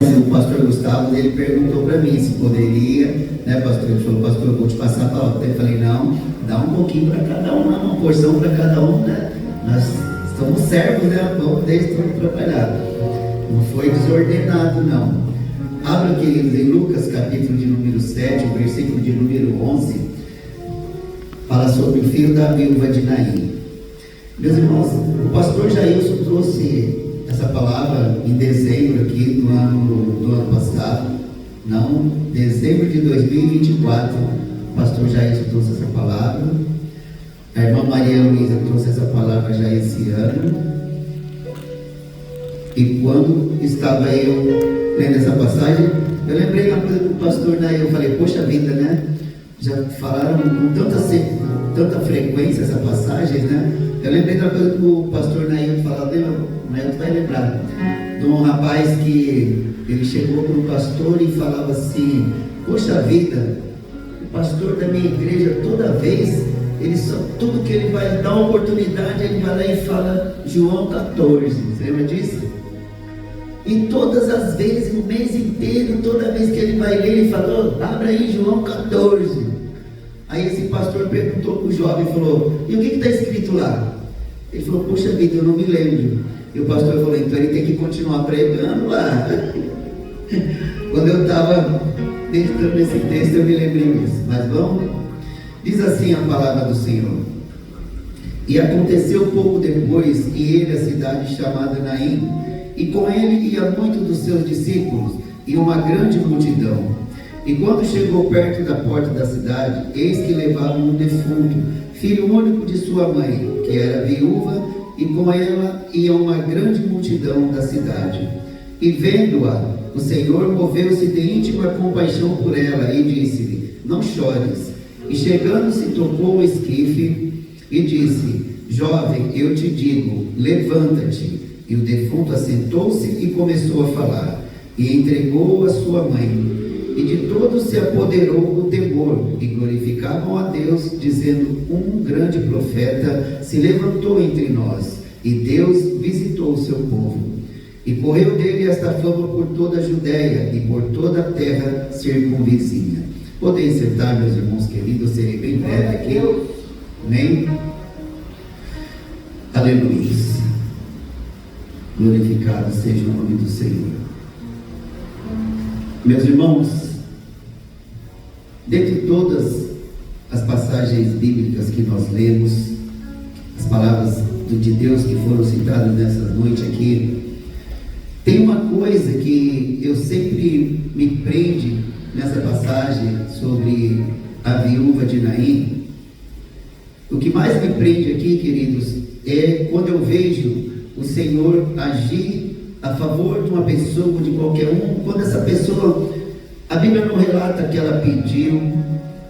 O pastor Gustavo, ele perguntou para mim se poderia, né, pastor? Ele falou, pastor, eu vou te passar a palavra. Eu falei, não, dá um pouquinho para cada um, uma porção para cada um, né? Nós somos servos, né? Vamos deixar tudo trabalhar. Não foi desordenado, não. Abra, queridos, em Lucas, capítulo de número 7, o versículo de número 11, fala sobre o filho da viúva de Naim. Meus irmãos, o pastor Jailson trouxe essa palavra em dezembro aqui do ano passado, não, dezembro de 2024, o pastor Jailson trouxe essa palavra, a irmã Maria Luísa trouxe essa palavra já esse ano, e quando estava eu lendo essa passagem, eu lembrei uma coisa do pastor Nail, eu falei, poxa vida, né, já falaram com tanta frequência essa passagem, né? Eu lembrei da coisa que o pastor Nail falava, mas tu vai lembrar de um rapaz que ele chegou para o pastor e falava assim, poxa vida, o pastor da minha igreja toda vez, tudo que ele vai dar uma oportunidade, ele vai lá e fala João 14, você lembra disso? E todas as vezes, o mês inteiro, toda vez que ele vai ler, ele falou, abre aí João 14. Aí esse pastor perguntou para o jovem e falou, e o que está escrito lá? Ele falou, poxa vida, eu não me lembro. E o pastor falou, então ele tem que continuar pregando lá. Quando eu estava meditando nesse texto, eu me lembrei disso. Mas vamos? Diz assim a palavra do Senhor. E aconteceu pouco depois que ele, a cidade chamada Naim, e com ele ia muitos dos seus discípulos, e uma grande multidão. E quando chegou perto da porta da cidade, eis que levavam um defunto, filho único de sua mãe, que era viúva, e com ela ia uma grande multidão da cidade. E vendo-a, o Senhor moveu-se de íntima compaixão por ela, e disse-lhe, não chores. E chegando-se, tocou o esquife, e disse, jovem, eu te digo, levanta-te. E o defunto assentou-se e começou a falar, e entregou a sua mãe. E de todos se apoderou o temor, e glorificavam a Deus, dizendo, um grande profeta se levantou entre nós, e Deus visitou o seu povo. E correu dele esta fama por toda a Judéia, e por toda a terra circunvizinha. Podem sentar, meus irmãos queridos, serei bem breve aqui. Amém? Aleluia. Glorificado seja o nome do Senhor. Meus irmãos, dentre todas as passagens bíblicas que nós lemos, as palavras de Deus que foram citadas nessa noite aqui, tem uma coisa que eu sempre me prende nessa passagem sobre a viúva de Naim. O que mais me prende aqui, queridos, é quando eu vejo o Senhor agir a favor de uma pessoa, de qualquer um, quando essa pessoa, a Bíblia não relata que ela pediu,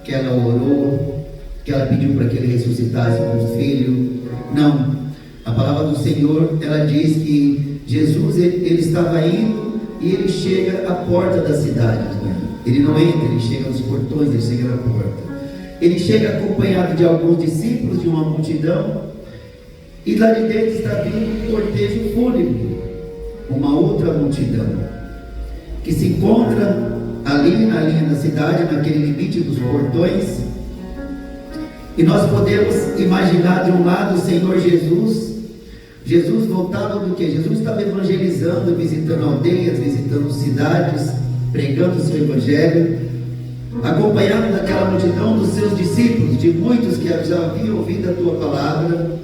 que ela orou, que ela pediu para que ele ressuscitasse com o filho. Não, a palavra do Senhor, ela diz que Jesus, ele estava indo e ele chega à porta da cidade, né? Ele não entra, ele chega aos portões, ele chega na porta. Ele chega acompanhado de alguns discípulos, de uma multidão, e lá de dentro está vindo um cortejo fúnebre, uma outra multidão, que se encontra ali na linha da cidade, naquele limite dos portões. E nós podemos imaginar de um lado o Senhor Jesus voltava do que? Jesus estava evangelizando, visitando aldeias, visitando cidades, pregando o seu evangelho, acompanhado daquela multidão dos seus discípulos, de muitos que já haviam ouvido a tua palavra.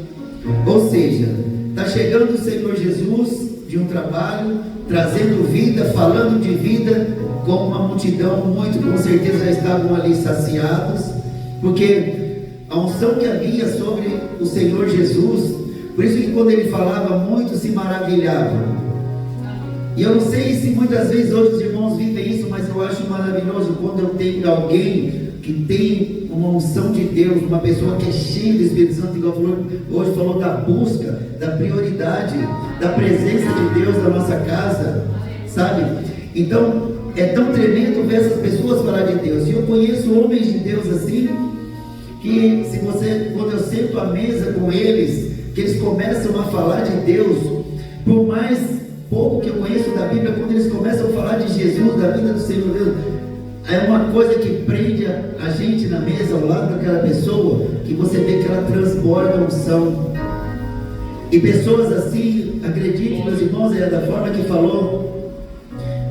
Ou seja, está chegando o Senhor Jesus de um trabalho, trazendo vida, falando de vida, com uma multidão, muito com certeza já estavam ali saciados, porque a unção que havia sobre o Senhor Jesus, por isso que quando ele falava, muitos se maravilhavam. E eu não sei se muitas vezes hoje os irmãos vivem isso, mas eu acho maravilhoso quando eu tenho alguém que tem uma unção de Deus, uma pessoa que é cheia do Espírito Santo, igual hoje falou da busca, da prioridade, da presença de Deus na nossa casa, sabe? Então, é tão tremendo ver essas pessoas falar de Deus. E eu conheço homens de Deus assim, que quando eu sento à mesa com eles, que eles começam a falar de Deus, por mais pouco que eu conheço da Bíblia, quando eles começam a falar de Jesus, da vida do Senhor Deus, é uma coisa que prende a gente na mesa, ao lado daquela pessoa, que você vê que ela transborda a unção. E pessoas assim, acreditem, meus irmãos, é da forma que falou.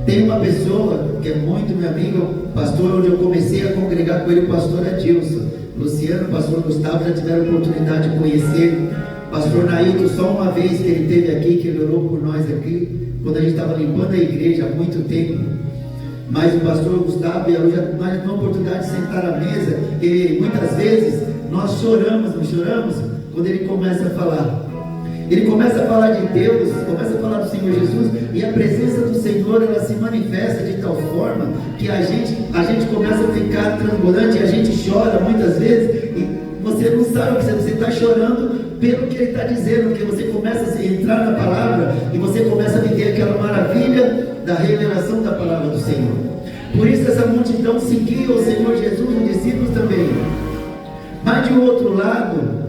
Tem uma pessoa que é muito meu amigo, pastor, onde eu comecei a congregar com ele, o pastor Adilson. Luciano, o pastor Gustavo já tiveram oportunidade de conhecer. Pastor Nailton, só uma vez que ele esteve aqui, que ele orou por nós aqui, quando a gente estava limpando a igreja há muito tempo. Mas o pastor Gustavo e eu já nós tivemos a oportunidade de sentar à mesa, e muitas vezes nós choramos, não choramos? Quando ele começa a falar. Ele começa a falar de Deus, começa a falar do Senhor Jesus, e a presença do Senhor, ela se manifesta de tal forma que a gente começa a ficar transbordante, e a gente chora muitas vezes, e você não sabe que você está chorando pelo que ele está dizendo, porque você começa a entrar na palavra, e você começa a viver aquela maravilha da revelação da palavra do Senhor. Por isso essa multidão seguia o Senhor Jesus, os discípulos também. Mas de outro lado,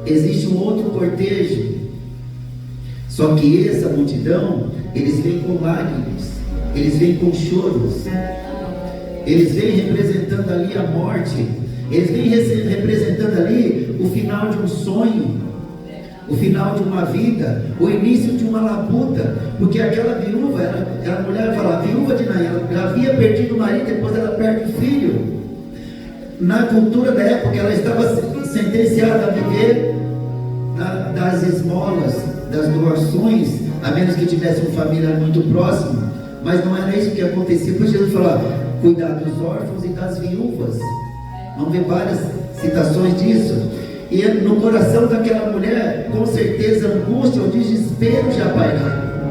existe um outro cortejo. Só que essa multidão, eles vêm com lágrimas, eles vêm com choros, eles vêm representando ali a morte, eles vêm representando ali o final de um sonho, o final de uma vida, o início de uma labuta, porque aquela viúva, a mulher fala, viúva de Naim, ela havia perdido o marido, depois ela perde o filho. Na cultura da época, ela estava sentenciada a viver das esmolas, das doações, a menos que tivesse uma família muito próxima, mas não era isso que acontecia. Por Jesus falar, cuidar dos órfãos e das viúvas. Vamos ver várias citações disso. E no coração daquela mulher, com certeza, angústia ou desespero já pairava.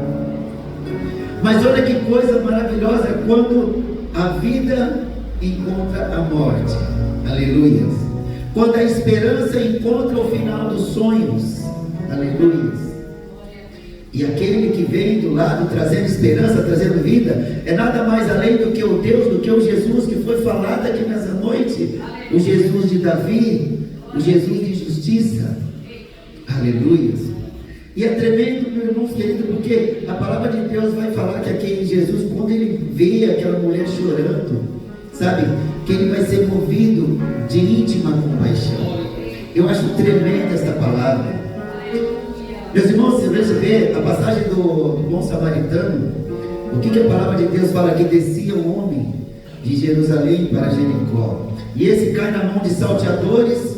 Mas olha que coisa maravilhosa, quando a vida encontra a morte. Aleluia. Quando a esperança encontra o final dos sonhos. Aleluia. E aquele que vem do lado trazendo esperança, trazendo vida, é nada mais além do que o Deus, do que o Jesus que foi falado aqui nessa noite. O Jesus de Davi, o Jesus de justiça. Aleluia. E é tremendo, meu irmão querido, porque a palavra de Deus vai falar que aquele Jesus, quando ele vê aquela mulher chorando, sabe, que ele vai ser movido de íntima compaixão. Eu acho tremenda esta palavra. Meus irmãos, você vê a passagem do bom samaritano, o que a palavra de Deus fala? Que descia um homem de Jerusalém para Jericó, e esse cai na mão de salteadores,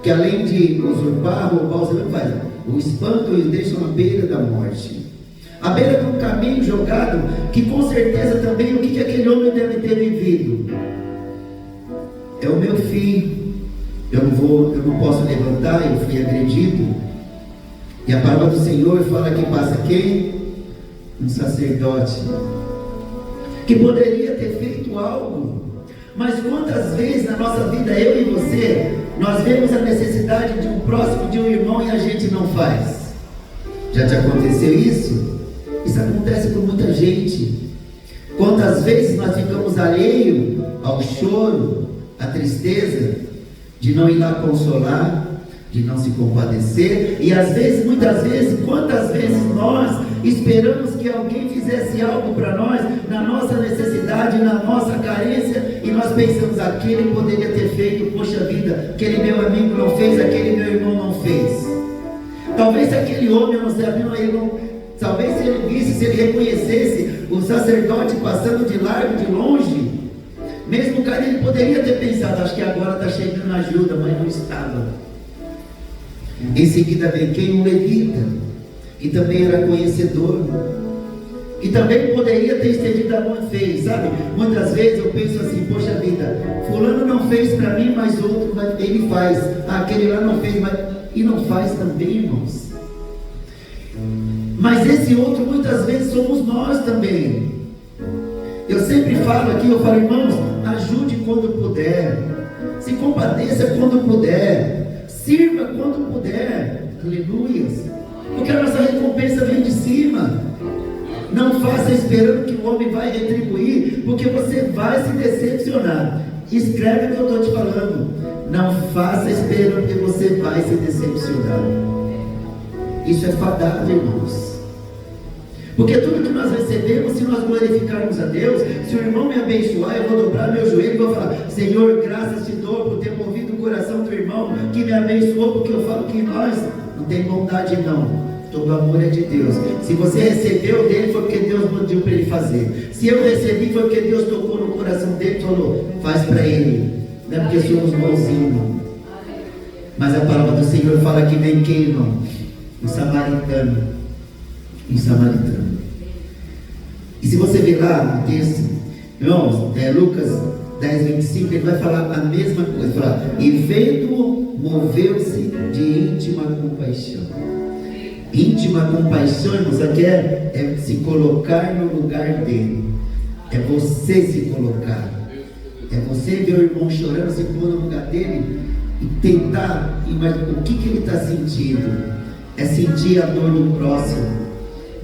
que além de usurpar, roubar, o espanto e o deixam à beira da morte, à beira de um caminho jogado, que com certeza também o que aquele homem deve ter vivido? É o meu fim, eu não posso levantar, eu fui agredido. E a palavra do Senhor fala que passa quem? Um sacerdote, que poderia ter feito algo. Mas quantas vezes na nossa vida, eu e você, nós vemos a necessidade de um próximo, de um irmão, e a gente não faz? Já te aconteceu isso? Isso acontece com muita gente. Quantas vezes nós ficamos alheios ao choro, à tristeza, de não ir lá consolar, de não se compadecer, e às vezes, muitas vezes, quantas vezes nós esperamos que alguém fizesse algo para nós, na nossa necessidade, na nossa carência, e nós pensamos, aquele poderia ter feito, poxa vida, aquele meu amigo não fez, aquele meu irmão não fez. Talvez se aquele homem, talvez se ele visse, se ele reconhecesse o sacerdote passando de largo, de longe, mesmo o cara, ele poderia ter pensado, acho que agora está chegando ajuda, mas não estava. Em seguida vem quem? Um levita, que também era conhecedor, que também poderia ter estendido a mão e fez, sabe? Muitas vezes eu penso assim, poxa vida, fulano não fez para mim, mas outro ele faz. Aquele lá não fez, mas e não faz também, irmãos. Mas esse outro muitas vezes somos nós também. Eu sempre falo aqui, eu falo, irmãos, ajude quando puder, se compadeça quando puder, sirva quando puder, aleluia, porque a nossa recompensa vem de cima. Não faça esperando que o homem vai retribuir, porque você vai se decepcionar. Escreve o que eu estou te falando. Não faça esperando que você vai se decepcionar. Isso é fadado, irmãos. Porque tudo que nós recebemos, se nós glorificarmos a Deus, se o irmão me abençoar, eu vou dobrar meu joelho e vou falar: Senhor, graças te dou por ter movido o coração do irmão que me abençoou, porque eu falo que nós não tem bondade não, todo amor é de Deus. Se você recebeu dele, foi porque Deus pediu para ele fazer. Se eu recebi, foi porque Deus tocou no coração dele e falou: faz para ele. Não é porque somos bonzinhos não. Mas a palavra do Senhor fala que vem quem, irmão? Um samaritano. Um samaritano. E se você ver lá no texto, irmãos, Lucas 10, 25, ele vai falar a mesma coisa. Falar: e vendo-o, moveu-se de íntima compaixão. Íntima compaixão, irmãos, aqui é se colocar no lugar dele. É você se colocar. É você ver o irmão chorando, se pôr no lugar dele e tentar imaginar o que ele está sentindo. É sentir a dor do próximo.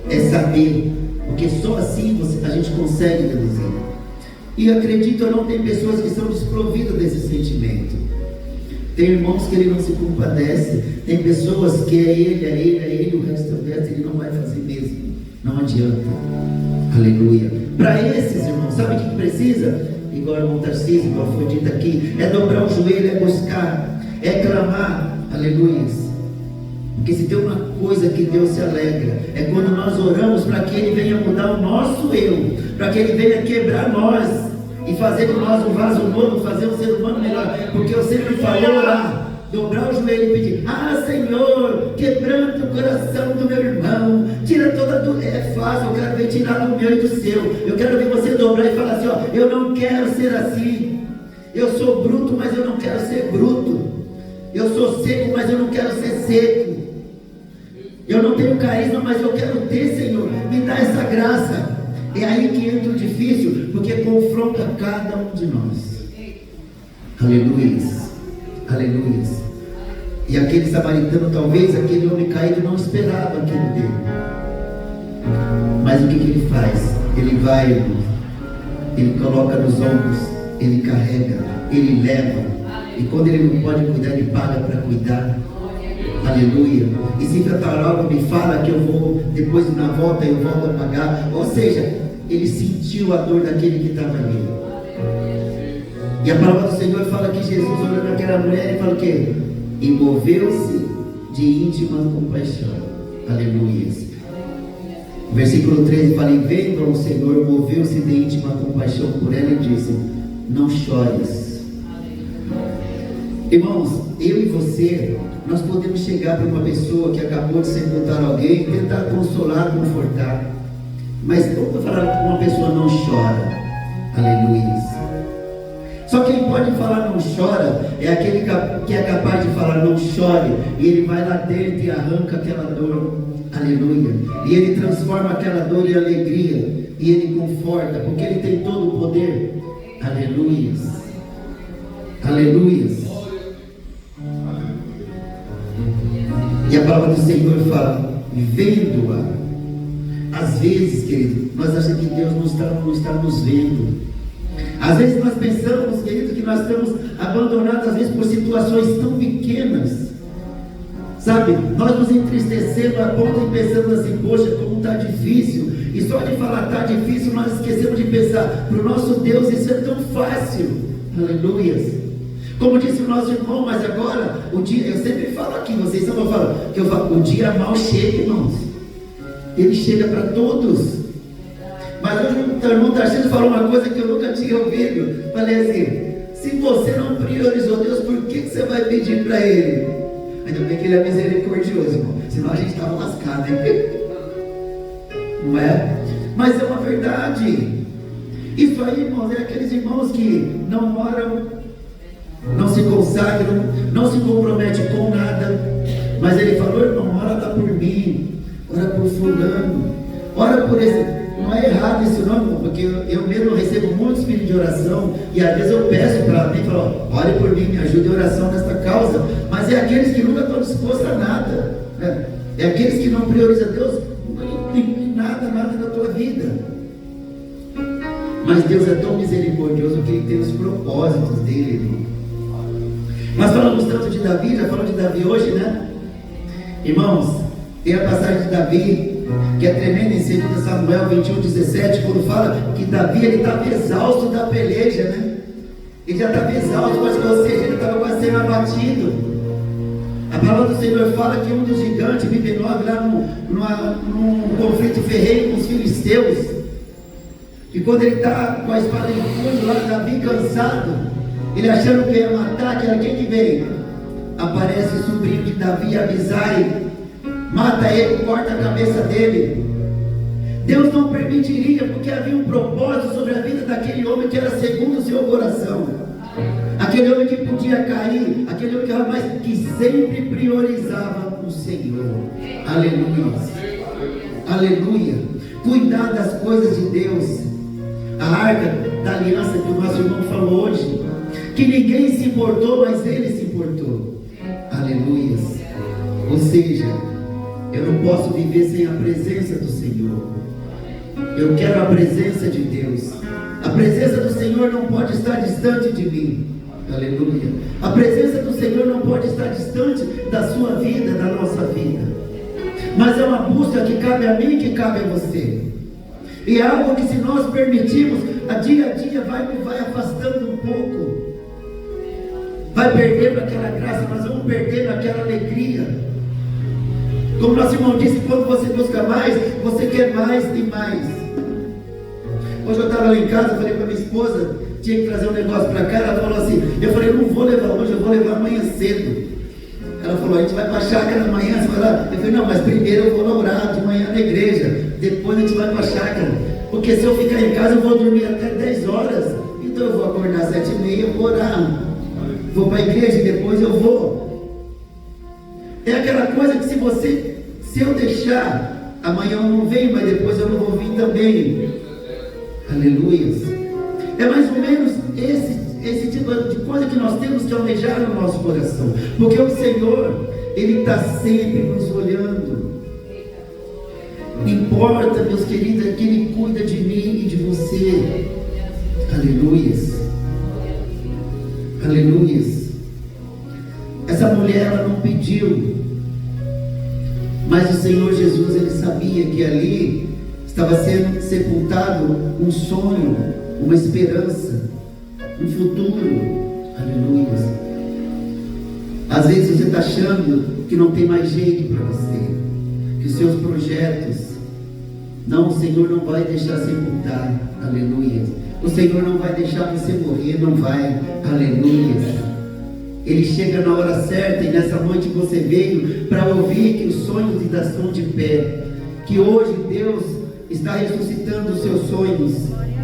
É saber. Porque só assim a gente consegue deduzir. E acredito ou não, tem pessoas que são desprovidas desse sentimento. Tem irmãos que ele não se compadece. Tem pessoas que é ele, o resto do resto ele não vai fazer mesmo. Não adianta. Aleluia. Para esses irmãos, sabe o que precisa? Igual o irmão Tarcísio, igual foi dito aqui, é dobrar o joelho, é buscar, é clamar. Aleluia. Porque se tem uma coisa que Deus se alegra, é quando nós oramos para que Ele venha mudar o nosso eu, para que Ele venha quebrar nós e fazer de nós um vaso novo, fazer um ser humano melhor. Porque eu sempre falo lá, dobrar o joelho e pedir: ah, Senhor, quebranta o coração do meu irmão, tira toda a dor. É fácil, eu quero ver tirar do meu e do seu. Eu quero ver você dobrar e falar assim: ó, eu não quero ser assim. Eu sou bruto, mas eu não quero ser bruto. Eu sou seco, mas eu não quero ser seco. Eu não tenho carisma, mas eu quero ter, Senhor. Me dá essa graça. É aí que entra o difícil, porque confronta cada um de nós. Aleluia. Aleluia. E aquele samaritano, talvez aquele homem caído não esperava aquilo dele. Mas o que ele faz? Ele vai, irmão, ele coloca nos ombros, ele carrega, ele leva. E quando ele não pode cuidar, ele paga para cuidar. Aleluia. E se a taroba me fala que eu vou, depois na volta eu volto a pagar. Ou seja, ele sentiu a dor daquele que estava ali. E a palavra do Senhor fala que Jesus olhou naquela mulher e falou que e moveu-se de íntima compaixão. Aleluia. Versículo 13 fala: e vendo o Senhor, moveu-se de íntima compaixão por ela e disse: não chores. Irmãos, eu e você, nós podemos chegar para uma pessoa que acabou de sepultar alguém e tentar consolar, confortar. Mas vamos falar que uma pessoa não chora. Aleluia. Só quem pode falar não chora é aquele que é capaz de falar não chore, e ele vai lá dentro e arranca aquela dor. Aleluia. E ele transforma aquela dor em alegria, e ele conforta, porque ele tem todo o poder. Aleluia. Aleluia. E a palavra do Senhor fala: vendo-a. Às vezes, querido, nós achamos que Deus não está nos vendo. Às vezes nós pensamos, querido, que nós estamos abandonados, às vezes, por situações tão pequenas. Sabe, nós nos entristecemos a ponto de pensarmos assim: poxa, como está difícil. E só de falar está difícil, nós esquecemos de pensar: para o nosso Deus isso é tão fácil. Aleluia. Como disse o nosso irmão, mas agora, o dia, eu sempre falo aqui, vocês não vão falar, que eu falo, o dia mal chega, irmãos. Ele chega para todos. Mas hoje o irmão Tarcísio falou uma coisa que eu nunca tinha ouvido. Falei assim: se você não priorizou Deus, por que você vai pedir para Ele? Ainda bem que Ele é misericordioso, irmão. Senão a gente estava lascado, hein? Não é? Mas é uma verdade. Isso aí, irmãos, é aqueles irmãos que não oram, não se consagram, não se comprometem com nada. Mas ele falou: irmão, ora lá por mim, ora por fulano, ora por esse. Não é errado isso não, irmão, porque eu mesmo recebo muitos pedidos de oração, e às vezes eu peço para mim, falo: ore por mim, me ajude em oração nesta causa. Mas é aqueles que nunca estão dispostos a nada, né? É aqueles que não priorizam Deus, nunca tem nada na tua vida. Mas Deus é tão misericordioso que Ele tem os propósitos dele, irmão. Nós falamos tanto de Davi, já falamos de Davi hoje, né? Irmãos, tem a passagem de Davi, que é tremendo, em 2 Samuel 21:17, quando fala que Davi, ele estava exausto da peleja, né? Ele já estava exausto, ou seja, ele estava quase sendo abatido. A palavra do Senhor fala que um dos gigantes, Mibenov, lá num conflito ferrenho com os filisteus, e quando ele está com a espada em punho lá, Davi cansado, ele achando que ia matar, que era quem que veio? Aparece o sobrinho de Davi, Abisai, mata ele, corta a cabeça dele. Deus não permitiria, porque havia um propósito sobre a vida daquele homem que era segundo o seu coração. Aquele homem que podia cair, aquele homem que sempre priorizava o Senhor. Aleluia. Aleluia. Cuidar das coisas de Deus. A arca da aliança que o nosso irmão falou hoje, que ninguém se importou, mas ele se importou. Aleluia. Ou seja, eu não posso viver sem a presença do Senhor. Eu quero a presença de Deus. A presença do Senhor não pode estar distante de mim. Aleluia. A presença do Senhor não pode estar distante da sua vida, da nossa vida. Mas é uma busca que cabe a mim e que cabe a você. E é algo que, se nós permitirmos, a dia vai afastando um pouco. Vai perdendo aquela graça, nós vamos perdendo aquela alegria. Como nosso irmão disse, quando você busca mais, você quer mais e mais. Hoje eu estava lá em casa, falei para minha esposa, tinha que trazer um negócio para cá. Ela falou assim, eu falei, não vou levar hoje, eu vou levar amanhã cedo. Ela falou, a gente vai para a chácara amanhã. Você vai lá? Eu falei, não, mas primeiro eu vou orar de manhã na igreja, depois a gente vai para a chácara, porque se eu ficar em casa eu vou dormir até 10 horas, então eu vou acordar às 7h30, eu vou orar, vou para a igreja e depois eu vou. É aquela coisa que se eu deixar, amanhã eu não venho, mas depois eu não vou vir também. Aleluia. É mais ou menos esse tipo de coisa que nós temos que almejar no nosso coração, porque o Senhor, Ele está sempre nos olhando. Importa, meus queridos, é que Ele cuida de mim e de você. Aleluia. Aleluia. Essa mulher, ela não pediu, mas o Senhor Jesus, Ele sabia que ali estava sendo sepultado um sonho, uma esperança, um futuro. Aleluia. Às vezes você está achando que não tem mais jeito para você, que os seus projetos, não, o Senhor não vai deixar sepultar. Aleluia. O Senhor não vai deixar você morrer, não vai. Aleluia. Ele chega na hora certa, e nessa noite você veio para ouvir que os sonhos ainda estão de pé, que hoje Deus está ressuscitando os seus sonhos.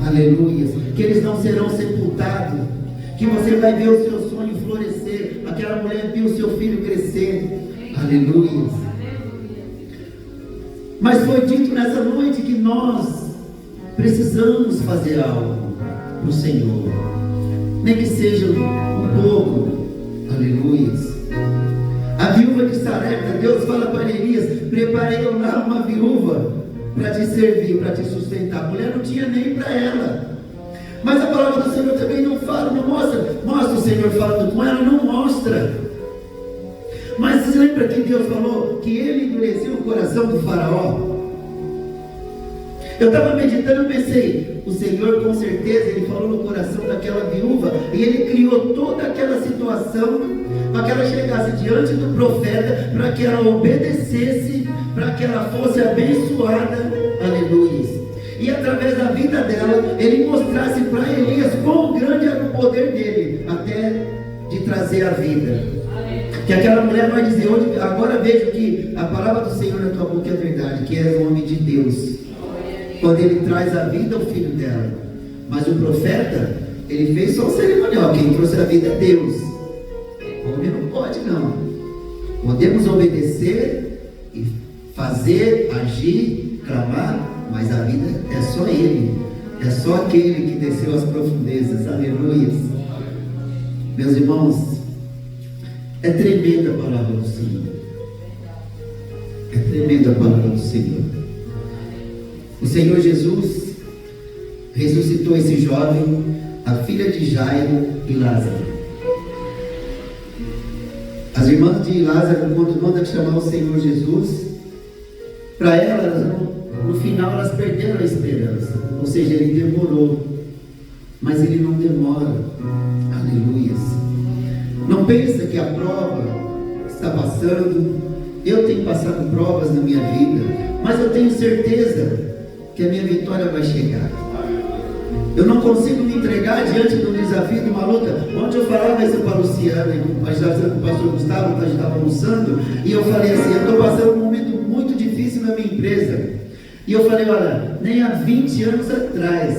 Aleluia. Que eles não serão sepultados, que você vai ver o seu sonho florescer, aquela mulher viu o seu filho crescer. Aleluia. Mas foi dito nessa noite que nós precisamos fazer algo para o Senhor, nem que seja um pouco. Aleluia. A viúva de Sarepta, Deus fala para Elias, preparei eu lá uma viúva para te servir, para te sustentar. A mulher não tinha nem para ela, mas a palavra do Senhor também não fala, não mostra o Senhor falando com ela, não mostra. Mas você lembra que Deus falou que Ele endureceu o coração do faraó? Eu estava meditando e pensei, o Senhor com certeza, Ele falou no coração daquela viúva, e Ele criou toda aquela situação, para que ela chegasse diante do profeta, para que ela obedecesse, para que ela fosse abençoada. Aleluia. E através da vida dela, Ele mostrasse para Elias quão grande era o poder dele, até de trazer a vida. Que aquela mulher vai dizer, hoje, agora vejo que a palavra do Senhor na tua boca é verdade, que és o homem de Deus. Quando Ele traz a vida ao filho dela. Mas o profeta, ele fez só o cerimonial, quem trouxe a vida é Deus. O homem não pode, não. Podemos obedecer e fazer, agir, clamar, mas a vida é só Ele. É só aquele que desceu às profundezas. Aleluia. Meus irmãos, é tremenda a palavra do Senhor. É tremenda a palavra do Senhor. O Senhor Jesus ressuscitou esse jovem, a filha de Jairo e Lázaro. As irmãs de Lázaro, quando mandam chamar o Senhor Jesus, Para elas, no final, elas perderam a esperança. Ou seja, ele demorou, mas ele não demora. Aleluias. Não pensa que a prova está passando. Eu tenho passado provas na minha vida, mas eu tenho certeza que a minha vitória vai chegar. Eu não consigo me entregar diante do desafio de uma luta. Ontem eu falava isso para o Luciano, com o pastor Gustavo, que a gente estava almoçando, e eu falei assim: eu estou passando um momento muito difícil na minha empresa. E eu falei: olha, nem há 20 anos atrás,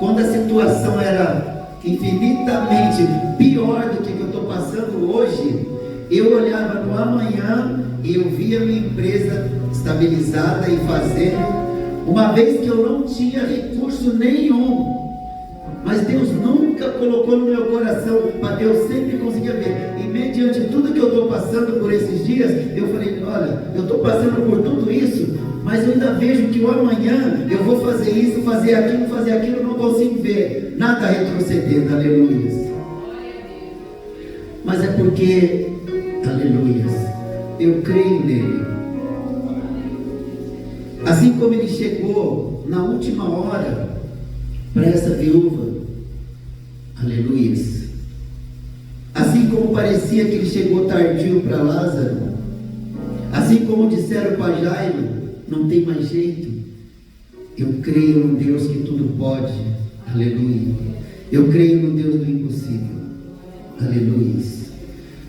quando a situação era infinitamente pior do que eu estou passando hoje, eu olhava no amanhã e eu via minha empresa estabilizada e fazendo, uma vez que eu não tinha recurso nenhum, mas Deus nunca colocou no meu coração, mas Deus sempre conseguia ver. E mediante tudo que eu estou passando por esses dias, eu falei: olha, eu estou passando por tudo isso, mas eu ainda vejo que o amanhã eu vou fazer isso, fazer aquilo, não consigo ver nada retrocedendo. Aleluia. Mas é porque, aleluia, eu creio nele. Assim como ele chegou na última hora para essa viúva, aleluia. Assim como parecia que ele chegou tardio para Lázaro, assim como disseram para Jairo: não tem mais jeito. Eu creio no Deus que tudo pode, aleluia. Eu creio no Deus do impossível, aleluia.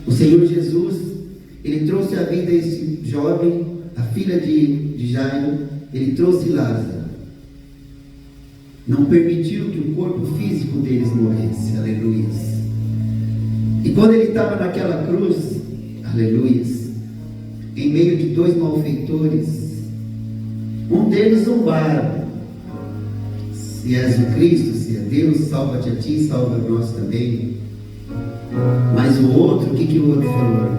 O Senhor Jesus, ele trouxe à vida esse jovem, a filha de Jairo, ele trouxe Lázaro. Não permitiu que o corpo físico deles morresse, aleluia. E quando ele estava naquela cruz, aleluia, em meio de dois malfeitores, um deles zombaram: se és o Cristo, se é Deus, salva-te a ti, salva nós também. Mas o outro, o que o outro falou?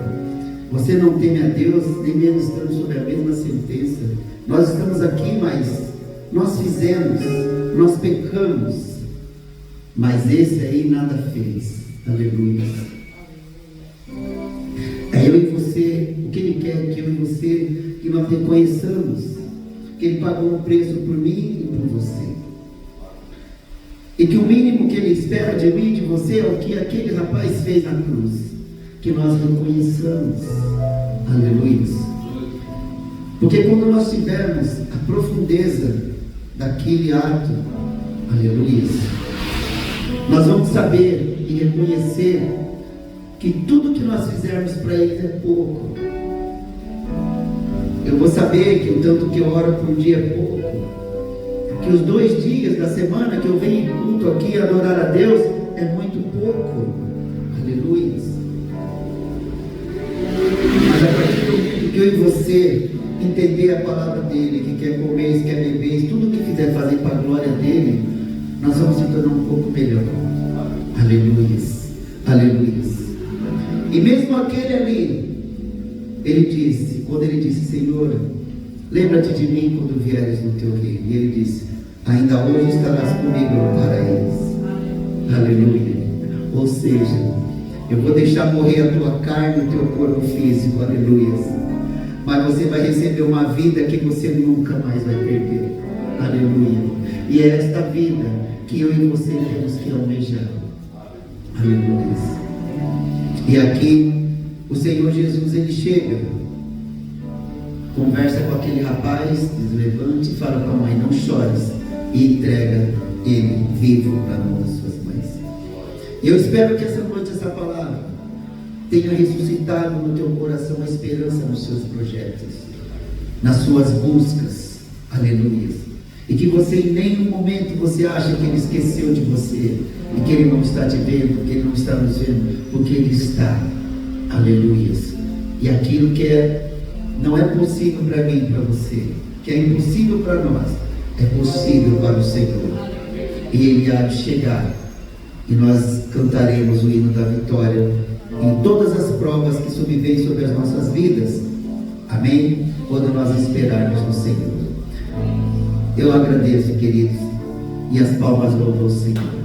Você não teme a Deus, nem mesmo estamos sob a mesma sentença. Nós estamos aqui, mas nós fizemos, nós pecamos, mas esse aí nada fez. Aleluia. É eu e você. O que ele quer é que eu e você, que nós reconheçamos que ele pagou um preço por mim e por você, e que o mínimo que ele espera de mim e de você é o que aquele rapaz fez na cruz, que nós reconheçamos. Aleluia. Porque quando nós tivermos a profundeza daquele ato, aleluia, nós vamos saber e reconhecer que tudo que nós fizermos para ele é pouco. Eu vou saber que o tanto que eu oro por dia é pouco, que os 2 dias da semana que eu venho em culto aqui adorar a Deus é muito pouco. Aleluia. Mas a partir do momento que eu e você entender a palavra dele, que quer comer isso, quer beber isso, tudo que quiser fazer para a glória dele, nós vamos se tornar um pouco melhor. Aleluia. Aleluia. E mesmo aquele ali, ele disse, quando ele disse: Senhor, lembra-te de mim quando vieres no teu reino. E ele disse: ainda hoje estarás comigo no paraíso. Aleluia. Ou seja, eu vou deixar morrer a tua carne, o teu corpo físico, aleluia, mas você vai receber uma vida que você nunca mais vai perder. Aleluia. E é esta vida que eu e você temos que almejar. Aleluia. E aqui o Senhor Jesus, ele chega, conversa com aquele rapaz, diz: levante e fala para a mãe: não chores, e entrega ele vivo para a mão das suas mães. Eu espero que essa noite essa palavra tenha ressuscitado no teu coração a esperança nos seus projetos, nas suas buscas. Aleluia. E que você em nenhum momento você acha que ele esqueceu de você, e que ele não está te vendo, que ele não está nos vendo, porque ele está. Aleluia. E aquilo que não é possível para mim e para você, que é impossível para nós, é possível para o Senhor. E ele há de chegar, e nós cantaremos o hino da vitória em todas as provas que subvêm sobre as nossas vidas. Amém? Quando nós esperarmos no Senhor. Eu agradeço, queridos, e as palmas louvam o Senhor.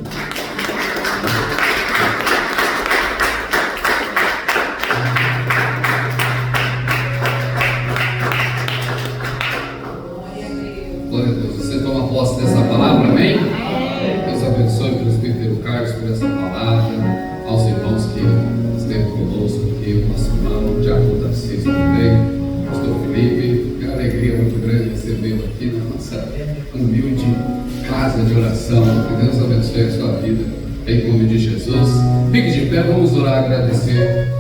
alegria muito grande recebê-lo aqui na nossa humilde casa de oração. Que Deus abençoe a sua vida, em nome de Jesus. Fique de pé, vamos orar, agradecer